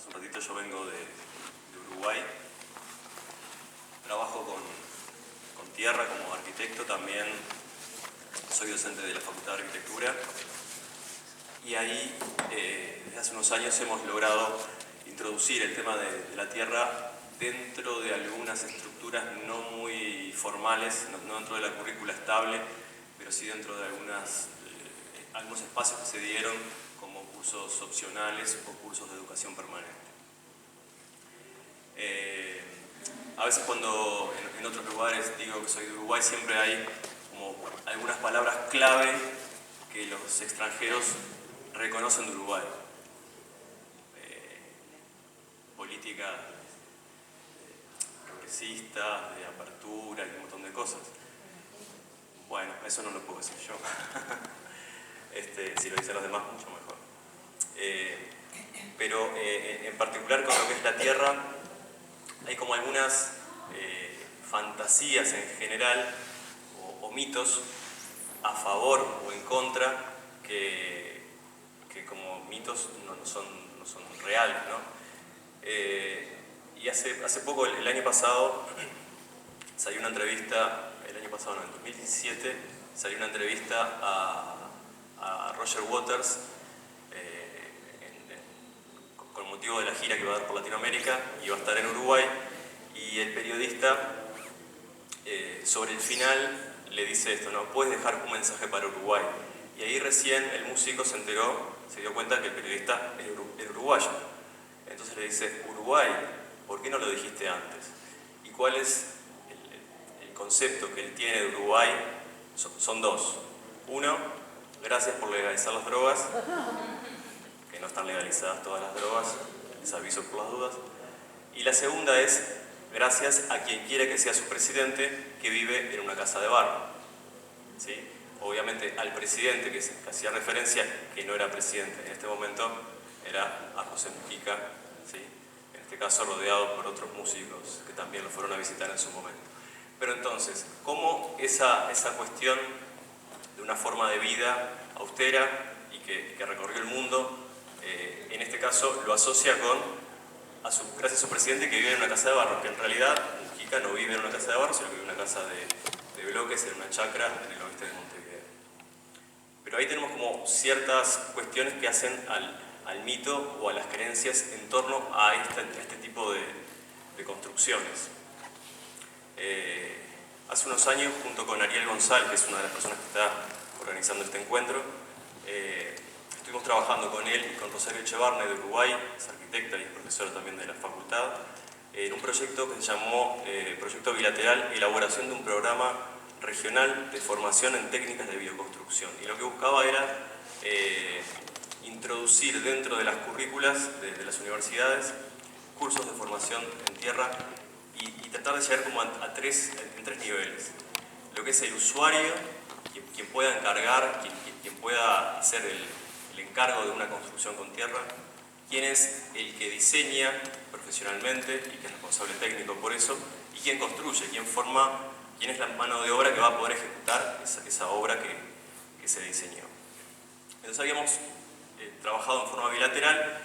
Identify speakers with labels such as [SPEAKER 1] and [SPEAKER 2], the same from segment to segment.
[SPEAKER 1] un ratito, yo vengo de Uruguay. Trabajo con tierra como arquitecto, también soy docente de la Facultad de Arquitectura. Y ahí, desde hace unos años, hemos logrado introducir el tema de la tierra dentro de algunas estructuras no muy formales, no dentro de la currícula estable, pero sí dentro de algunos espacios que se dieron como cursos opcionales o cursos de educación permanente. A veces cuando en otros lugares digo que soy de Uruguay, siempre hay como algunas palabras clave que los extranjeros reconocen de Uruguay. Política progresista, de apertura y un montón de cosas. Bueno, eso no lo puedo decir yo. Si lo dicen los demás, mucho mejor. Pero en particular con lo que es la tierra, hay como algunas fantasías en general o mitos a favor o en contra que como mitos no son reales, ¿no? Y hace poco, el año pasado, salió una entrevista, el año pasado no, en 2017, salió una entrevista a Roger Waters con motivo de la gira que va a dar por Latinoamérica y va a estar en Uruguay, y el periodista sobre el final le dice esto, ¿no? Puedes dejar un mensaje para Uruguay. Y ahí recién el músico se dio cuenta que el periodista era uruguayo. Entonces le dice, Uruguay, ¿por qué no lo dijiste antes? ¿Y cuál es el concepto que él tiene de Uruguay? Son dos. Uno, gracias por legalizar las drogas, que no están legalizadas todas las drogas, les aviso por las dudas. Y la segunda es, gracias a quien quiere que sea su presidente, que vive en una casa de barro. ¿Sí? Obviamente al presidente que hacía referencia, que no era presidente en este momento, era a José Mujica, ¿sí? En este caso rodeado por otros músicos que también lo fueron a visitar en su momento. Pero entonces, ¿cómo esa cuestión de una forma de vida austera y que recorrió el mundo, en este caso lo asocia con, gracias a su presidente que vive en una casa de barro, que en realidad Mujica no vive en una casa de barro, sino que vive en una casa de bloques, en una chacra en el oeste de Montevideo. Pero ahí tenemos como ciertas cuestiones que hacen al mito o a las creencias en torno a este tipo de construcciones. Hace unos años, junto con Ariel González, que es una de las personas que está organizando este encuentro, estuvimos trabajando con él y con Rosario Echevarne de Uruguay, es arquitecta y es profesora también de la facultad, en un proyecto que se llamó Proyecto Bilateral, elaboración de un programa regional de formación en técnicas de bioconstrucción. Y lo que buscaba era introducir dentro de las currículas de las universidades cursos de formación en tierra y tratar de llegar como en tres niveles. Lo que es el usuario, quien pueda encargar, quien pueda hacer el encargo de una construcción con tierra, quién es el que diseña profesionalmente y que es responsable técnico por eso, y quién construye, quién es la mano de obra que va a poder ejecutar esa obra que se diseñó. Entonces habíamos trabajado en forma bilateral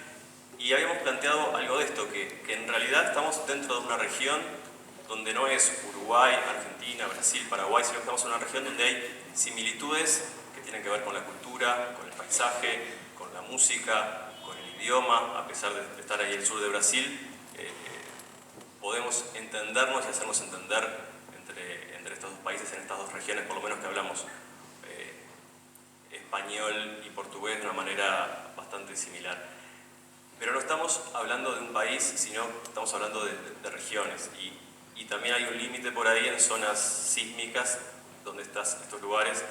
[SPEAKER 1] y habíamos planteado algo de esto, que en realidad estamos dentro de una región donde no es Uruguay, Argentina, Brasil, Paraguay, sino que estamos en una región donde hay similitudes que tienen que ver con la cultura, con el paisaje, con la música, con el idioma. A pesar de estar ahí en el sur de Brasil, podemos entendernos y hacernos entender entre estos dos países, en estas dos regiones, por lo menos que hablamos español y portugués de una manera bastante similar. Pero no estamos hablando de un país, sino estamos hablando de regiones. Y también hay un límite por ahí en zonas sísmicas, donde estos lugares,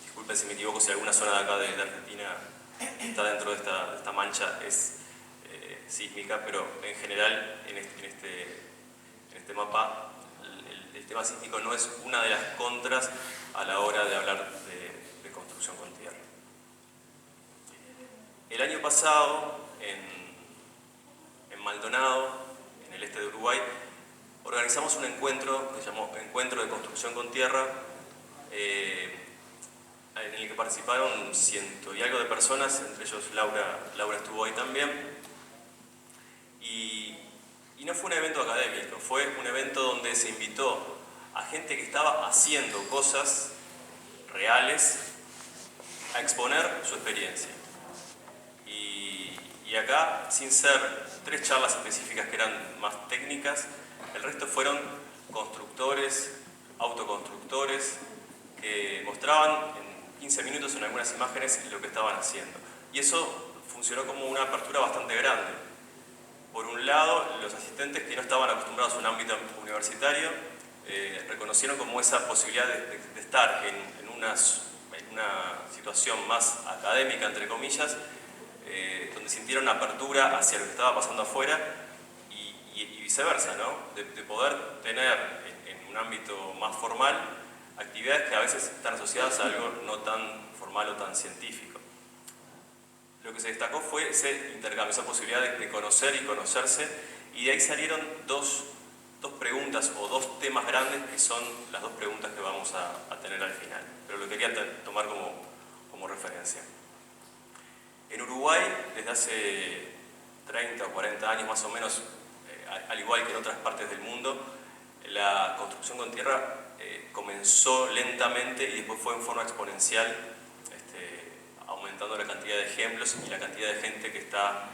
[SPEAKER 1] disculpen si me equivoco, si alguna zona de acá de Argentina está dentro de esta mancha, es sísmica, pero en general en este mapa el tema sísmico no es una de las contras a la hora de hablar de construcción con tierra. El año pasado, en Maldonado, en el este de Uruguay, organizamos un encuentro que se llamó Encuentro de Construcción con Tierra, en el que participaron 100 y algo de personas, entre ellos Laura estuvo ahí también. no fue un evento académico, fue un evento donde se invitó a gente que estaba haciendo cosas reales a exponer su experiencia. Y acá, sin ser 3 charlas específicas que eran más técnicas, el resto fueron constructores, autoconstructores, que mostraban en 15 minutos en algunas imágenes lo que estaban haciendo. Y eso funcionó como una apertura bastante grande. Por un lado, los asistentes que no estaban acostumbrados a un ámbito universitario reconocieron como esa posibilidad de estar en una situación más académica, entre comillas, donde sintieron apertura hacia lo que estaba pasando afuera y viceversa, ¿no? De poder tener en un ámbito más formal actividades que a veces están asociadas a algo no tan formal o tan científico. Lo que se destacó fue ese intercambio, esa posibilidad de conocer y conocerse, y de ahí salieron dos preguntas o 2 temas grandes que son las 2 preguntas que vamos a tener al final, pero lo quería tomar como referencia. En Uruguay, desde hace 30 o 40 años más o menos, al igual que en otras partes del mundo, la construcción con tierra comenzó lentamente y después fue en forma exponencial, aumentando la cantidad de ejemplos y la cantidad de gente que está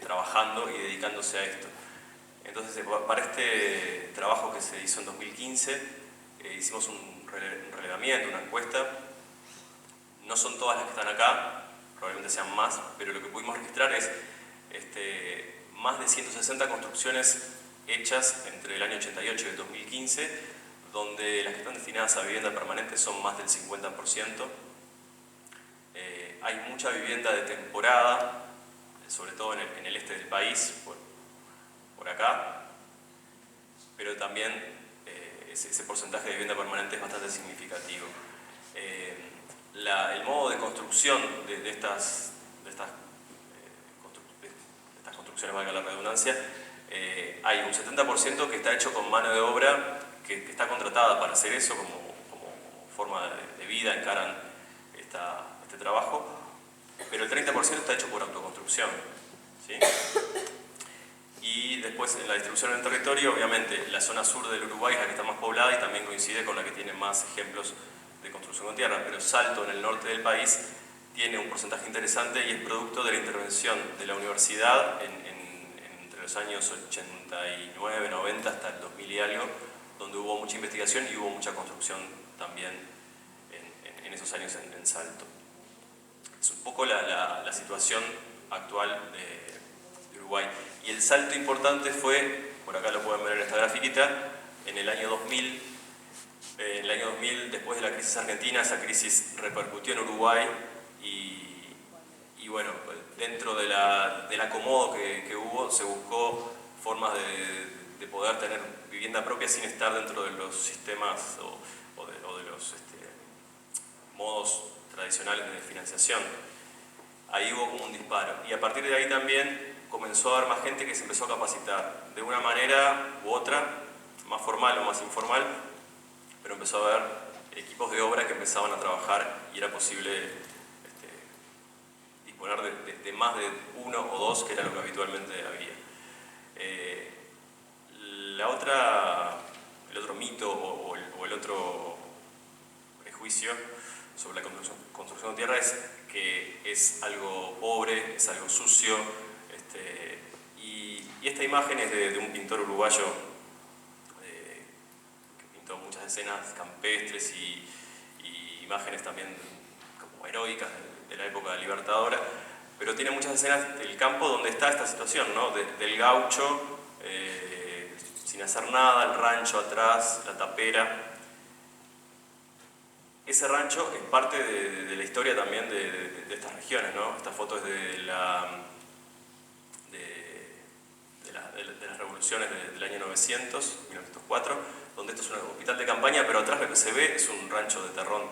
[SPEAKER 1] trabajando y dedicándose a esto. Entonces, para este trabajo que se hizo en 2015, hicimos un relevamiento, una encuesta. No son todas las que están acá, probablemente sean más, pero lo que pudimos registrar es más de 160 construcciones hechas entre el año 88 y el 2015, donde las que están destinadas a vivienda permanente son más del 50%. Hay mucha vivienda de temporada, sobre todo en el este del país, por acá, pero también ese porcentaje de vivienda permanente es bastante significativo. El modo de construcción de estas construcciones, valga la redundancia, hay un 70% que está hecho con mano de obra que está contratada para hacer eso como forma de vida, encaran este trabajo, pero el 30% está hecho por autoconstrucción, ¿sí? Y después en la distribución del territorio, obviamente la zona sur del Uruguay es la que está más poblada y también coincide con la que tiene más ejemplos de construcción con tierra, pero Salto, en el norte del país, tiene un porcentaje interesante y es producto de la intervención de la universidad entre los años 89, 90 hasta el 2000 y algo, donde hubo mucha investigación y hubo mucha construcción también en esos años en Salto. Es un poco la situación actual de Uruguay. Y el salto importante fue, por acá lo pueden ver en esta grafiquita, en el año 2000. En el año 2000, después de la crisis argentina, esa crisis repercutió en Uruguay y bueno, dentro del acomodo que hubo, se buscó formas de poder tener vivienda propia sin estar dentro de los sistemas o de los modos tradicionales de financiación. Ahí hubo como un disparo. Y a partir de ahí también comenzó a haber más gente que se empezó a capacitar, de una manera u otra, más formal o más informal, pero empezó a haber equipos de obra que empezaban a trabajar y era posible disponer de más de 1 o 2, que era lo que habitualmente había. El otro mito o el otro prejuicio sobre la construcción de tierra es que es algo pobre, es algo sucio, y esta imagen es de un pintor uruguayo que pintó muchas escenas campestres y imágenes también como heroicas de la época libertadora, pero tiene muchas escenas del campo donde está esta situación, ¿no? Del gaucho sin hacer nada, el rancho atrás, la tapera. Ese rancho es parte de la historia también de estas regiones, ¿no? Esta foto es de las revoluciones del año 1904, donde esto es un hospital de campaña, pero atrás lo que se ve es un rancho de terrón,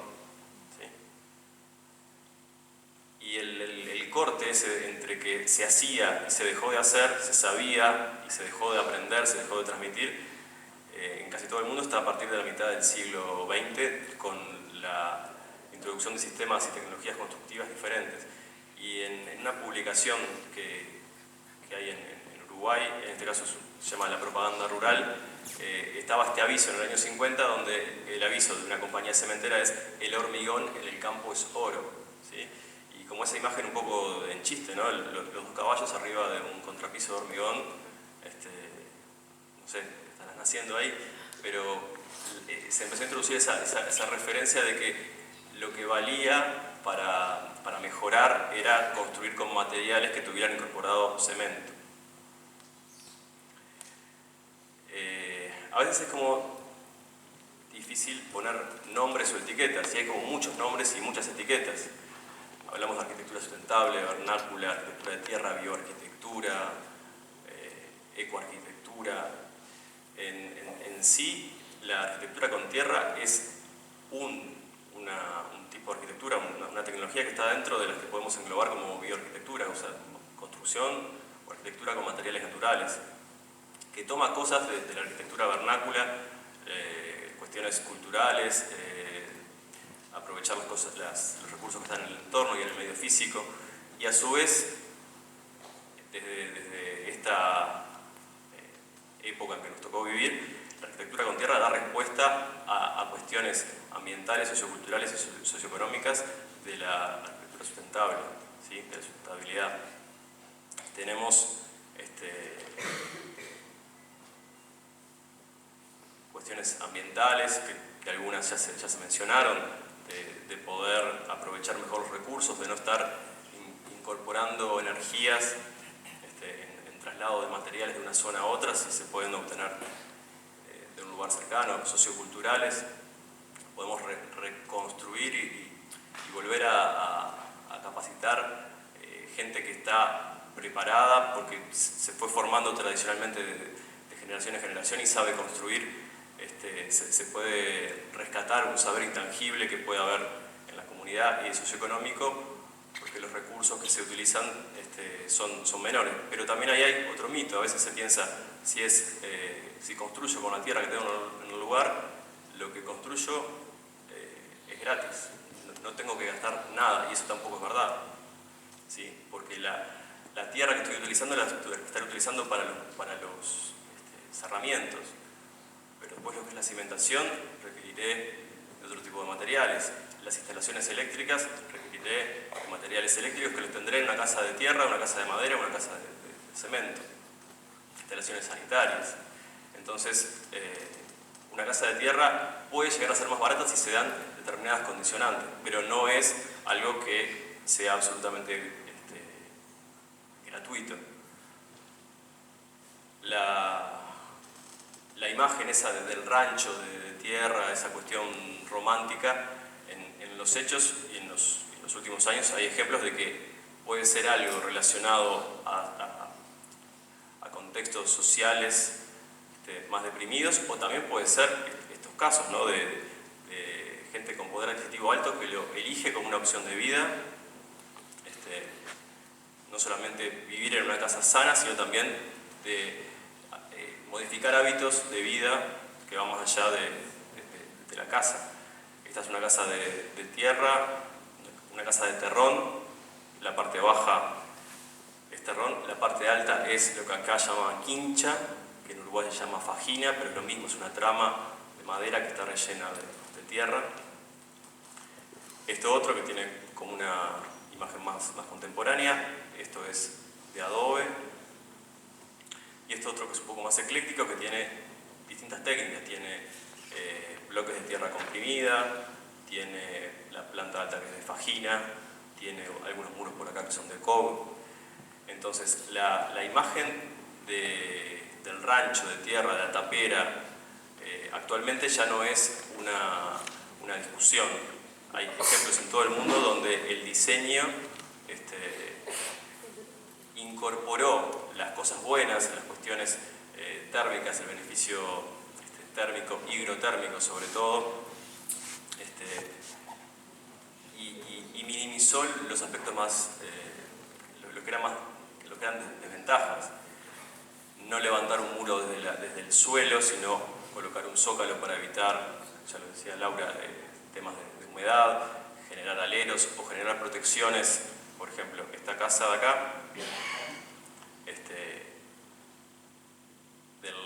[SPEAKER 1] ¿sí? Y el corte ese entre que se hacía y se dejó de hacer, se sabía y se dejó de aprender, se dejó de transmitir, en casi todo el mundo está a partir de la mitad del siglo XX, con la introducción de sistemas y tecnologías constructivas diferentes. Y en una publicación que hay en Uruguay, en este caso se llama la propaganda rural, estaba este aviso en el año 50 donde el aviso de una compañía cementera es: el hormigón en el campo es oro, ¿sí? Y como esa imagen un poco en chiste, ¿no? Los dos caballos arriba de un contrapiso de hormigón, no sé, estarán haciendo ahí, pero se empezó a introducir esa referencia de que lo que valía para mejorar era construir con materiales que tuvieran incorporado cemento. A veces es como difícil poner nombres o etiquetas, y hay como muchos nombres y muchas etiquetas. Hablamos de arquitectura sustentable, vernácula, arquitectura de tierra, bioarquitectura, ecoarquitectura. En sí, la arquitectura con tierra es un tipo de arquitectura, una tecnología que está dentro de las que podemos englobar como bioarquitectura, o sea, construcción o arquitectura con materiales naturales, que toma cosas de la arquitectura vernácula, cuestiones culturales, aprovechar los recursos que están en el entorno y en el medio físico, y a su vez, desde esta época en que nos tocó vivir, la arquitectura con tierra da respuesta a cuestiones ambientales, socioculturales y socioeconómicas de la arquitectura sustentable, ¿sí? De la sustentabilidad. Tenemos cuestiones ambientales, que algunas ya se mencionaron, de poder aprovechar mejor los recursos, de no estar incorporando energías en traslado de materiales de una zona a otra, si se pueden obtener de un lugar cercano, socioculturales. Podemos reconstruir y volver a capacitar gente que está preparada porque se fue formando tradicionalmente de generación en generación y sabe construir. Se puede rescatar un saber intangible que puede haber en la comunidad, y el socioeconómico, porque los recursos que se utilizan son menores. Pero también ahí hay otro mito. A veces se piensa, si construyo con la tierra que tengo en el lugar, lo que construyo es gratis, no tengo que gastar nada, y eso tampoco es verdad, ¿sí? Porque la tierra que estoy utilizando la estaré utilizando para los cerramientos, pero después lo que es la cimentación requeriré de otro tipo de materiales. Las instalaciones eléctricas requeriré de materiales eléctricos que los tendré en una casa de tierra, una casa de madera, una casa de cemento. Instalaciones sanitarias. Entonces, una casa de tierra puede llegar a ser más barata si se dan determinadas condicionantes, pero no es algo que sea absolutamente gratuito. La imagen esa del rancho de tierra, esa cuestión romántica, en los hechos y en los últimos años hay ejemplos de que puede ser algo relacionado a contextos sociales más deprimidos, o también puede ser estos casos, ¿no? de gente con poder adquisitivo alto que lo elige como una opción de vida, no solamente vivir en una casa sana, sino también de modificar hábitos de vida que van más allá de la casa. Esta es una casa de tierra, una casa de terrón. La parte baja es terrón, la parte alta es lo que acá llama quincha, que en Uruguay se llama fajina, pero es lo mismo, es una trama de madera que está rellena de tierra. Esto otro que tiene como una imagen más contemporánea, esto es de adobe. Y esto otro que es un poco más ecléctico, que tiene distintas técnicas, tiene bloques de tierra comprimida, tiene la planta alta que es de fajina, tiene algunos muros por acá que son de cobre. Entonces la imagen del rancho de tierra, de la tapera, actualmente ya no es una discusión. Hay ejemplos en todo el mundo donde el diseño incorporó las cosas buenas, las cuestiones térmicas, el beneficio térmico, hidrotérmico sobre todo, y minimizó los aspectos más, lo que eran desventajas. No levantar un muro desde el suelo, sino colocar un zócalo para evitar, ya lo decía Laura, temas de humedad, generar aleros o generar protecciones. Por ejemplo, esta casa de acá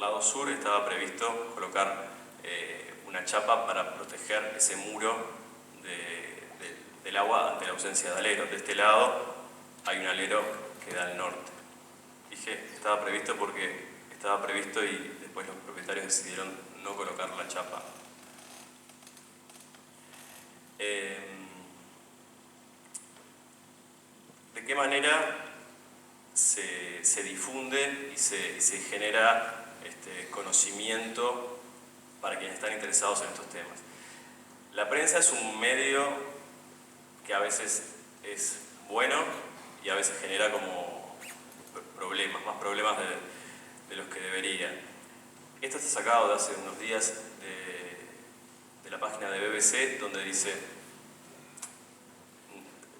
[SPEAKER 1] lado sur estaba previsto colocar una chapa para proteger ese muro del agua ante la ausencia de alero. De este lado hay un alero que da al norte. Dije, estaba previsto porque estaba previsto y después los propietarios decidieron no colocar la chapa. ¿De qué manera se difunde y se genera conocimiento para quienes están interesados en estos temas? La prensa es un medio que a veces es bueno y a veces genera como problemas, más problemas de los que debería. Esto está sacado de hace unos días de la página de BBC, donde dice,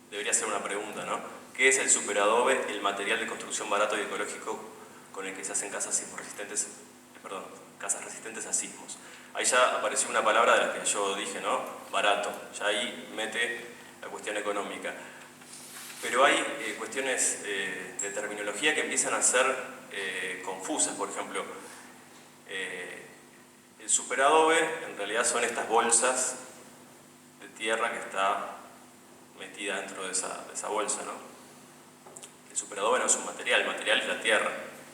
[SPEAKER 1] debería ser una pregunta, ¿no? ¿Qué es el superadobe, el material de construcción barato y ecológico con el que se hacen casas resistentes a sismos? Ahí ya apareció una palabra de la que yo dije, ¿no? Barato. Ya ahí mete la cuestión económica. Pero hay cuestiones de terminología que empiezan a ser confusas. Por ejemplo, el superadobe en realidad son estas bolsas de tierra que está metida dentro de esa bolsa, ¿no? El superadobe no es un material, el material es la tierra.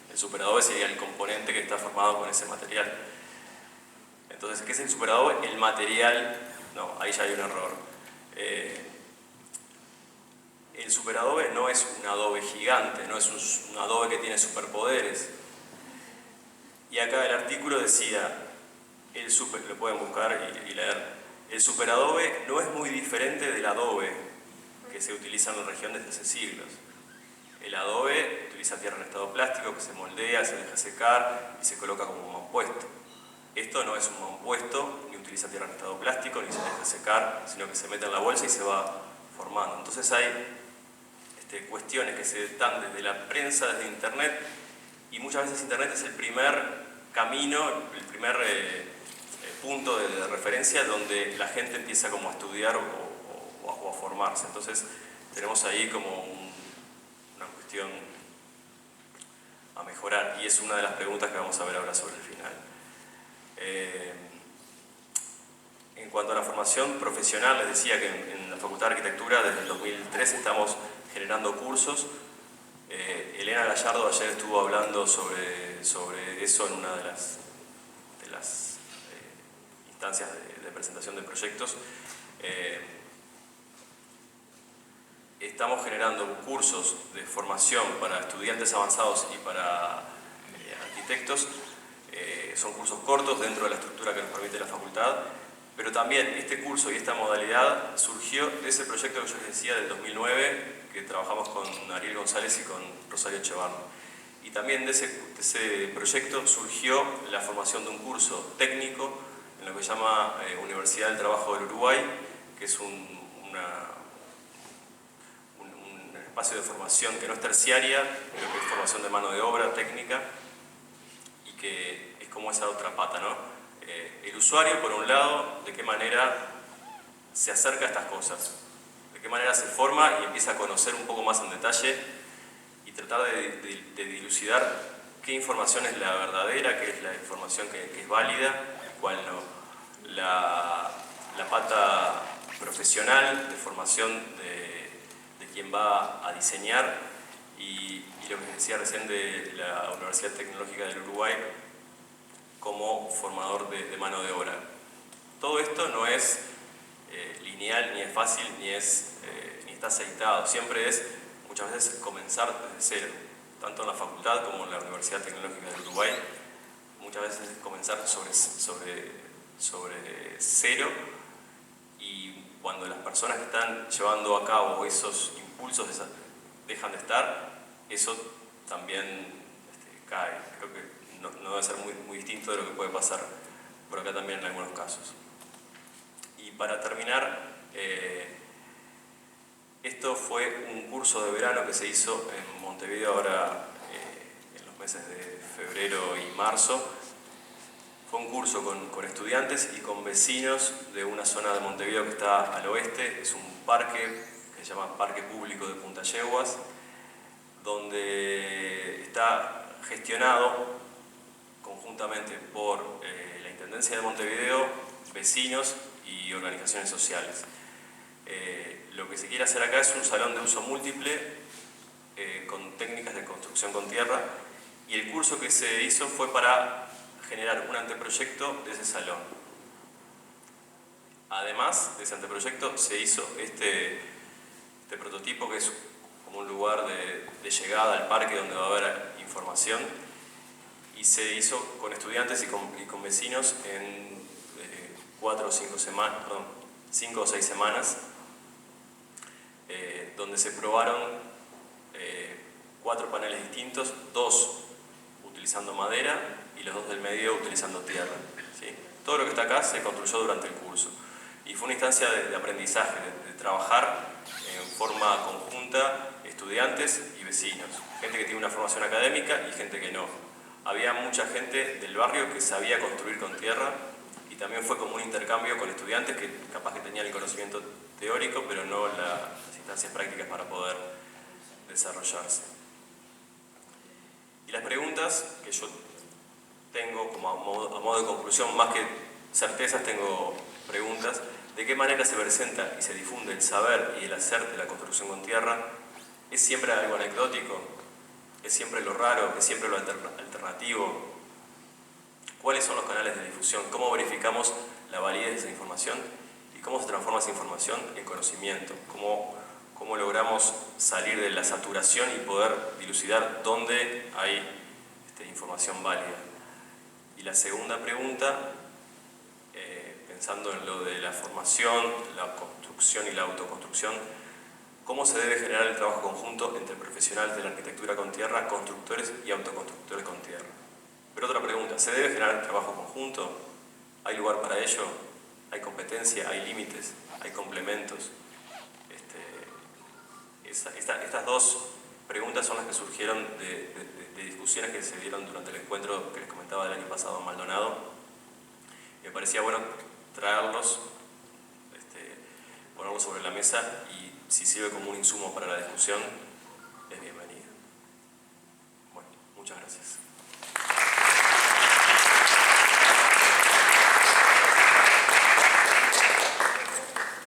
[SPEAKER 1] El superadobe sería el componente que está formado con ese material. Entonces, ¿qué es el superadobe? El material, no, ahí ya hay un error. El superadobe no es un adobe gigante, no es un adobe que tiene superpoderes. Y acá el artículo decía, lo pueden buscar y leer, el superadobe no es muy diferente del adobe que se utiliza en la región desde hace siglos. El adobe utiliza tierra en estado plástico que se moldea, se deja secar y se coloca como un mampuesto. Esto no es un mampuesto, ni utiliza tierra en estado plástico, ni se deja secar, sino que se mete en la bolsa y se va formando. Entonces hay cuestiones que se dan desde la prensa, desde internet, y muchas veces internet es el primer camino, el primer punto de referencia donde la gente empieza como a estudiar o a formarse. Entonces tenemos ahí como una cuestión a mejorar, y es una de las preguntas que vamos a ver ahora sobre el final. En cuanto a la formación profesional, les decía que en la Facultad de Arquitectura desde el 2003 estamos generando cursos. Elena Gallardo ayer estuvo hablando sobre eso en una de las instancias de presentación de proyectos. Estamos generando cursos de formación para estudiantes avanzados y para arquitectos. Son cursos cortos dentro de la estructura que nos permite la facultad, pero también este curso y esta modalidad surgió de ese proyecto que yo les decía del 2009, que trabajamos con Ariel González y con Rosario Echevarne. Y también de ese proyecto surgió la formación de un curso técnico en lo que se llama Universidad del Trabajo del Uruguay, que es un espacio de formación que no es terciaria, pero que es formación de mano de obra técnica, y que es como esa otra pata, ¿no? El usuario, por un lado, de qué manera se acerca a estas cosas, de qué manera se forma y empieza a conocer un poco más en detalle y tratar de dilucidar qué información es la verdadera, qué es la información que es válida y cuál no. La pata profesional de formación de quien va a diseñar y lo que decía recién de la Universidad Tecnológica del Uruguay como formador de mano de obra. Todo esto no es lineal, ni es fácil, ni está aceitado. Siempre es, muchas veces, comenzar desde cero, tanto en la facultad como en la Universidad Tecnológica del Uruguay. Muchas veces es comenzar sobre cero, y cuando las personas que están llevando a cabo esos impulsos dejan de estar, eso también cae. Creo que no debe ser muy distinto de lo que puede pasar por acá también en algunos casos. Y para terminar, esto fue un curso de verano que se hizo en Montevideo ahora en los meses de febrero y marzo. Fue un curso con estudiantes y con vecinos de una zona de Montevideo que está al oeste. Es un parque que se llama Parque Público de Punta Yeguas, donde está gestionado conjuntamente por la Intendencia de Montevideo, vecinos y organizaciones sociales. Lo que se quiere hacer acá es un salón de uso múltiple con técnicas de construcción con tierra, y el curso que se hizo fue para generar un anteproyecto de ese salón. Además de ese anteproyecto se hizo este prototipo, que es como un lugar de llegada al parque donde va a haber información, y se hizo con estudiantes y con vecinos en 4 o 5 semanas, perdón, 5 o 6 semanas, donde se probaron 4 paneles distintos, 2 utilizando madera y los 2 del medio utilizando tierra, ¿sí? Todo lo que está acá se construyó durante el curso y fue una instancia de aprendizaje, de trabajar en forma conjunta estudiantes y vecinos, gente que tiene una formación académica y gente que no. Había mucha gente del barrio que sabía construir con tierra, y también fue como un intercambio con estudiantes que capaz que tenían el conocimiento teórico pero no las instancias prácticas para poder desarrollarse. Y las preguntas que yo tengo como a modo de conclusión, más que certezas, tengo preguntas. ¿De qué manera se presenta y se difunde el saber y el hacer de la construcción con tierra? ¿Es siempre algo anecdótico? ¿Es siempre lo raro? ¿Es siempre lo alternativo? ¿Cuáles son los canales de difusión? ¿Cómo verificamos la validez de esa información? ¿Y cómo se transforma esa información en conocimiento? ¿Cómo logramos salir de la saturación y poder dilucidar dónde hay información válida? Y la segunda pregunta, pensando en lo de la formación, la construcción y la autoconstrucción, ¿cómo se debe generar el trabajo conjunto entre profesionales de la arquitectura con tierra, constructores y autoconstructores con tierra? Pero otra pregunta, ¿se debe generar el trabajo conjunto? ¿Hay lugar para ello? ¿Hay competencia? ¿Hay límites? ¿Hay complementos? Estas 2 preguntas son las que surgieron de discusiones que se dieron durante el encuentro que les comentaba del año pasado en Maldonado. Y me parecía bueno traerlos, ponerlos sobre la mesa, y si sirve como un insumo para la discusión, es bienvenido. Bueno, muchas gracias.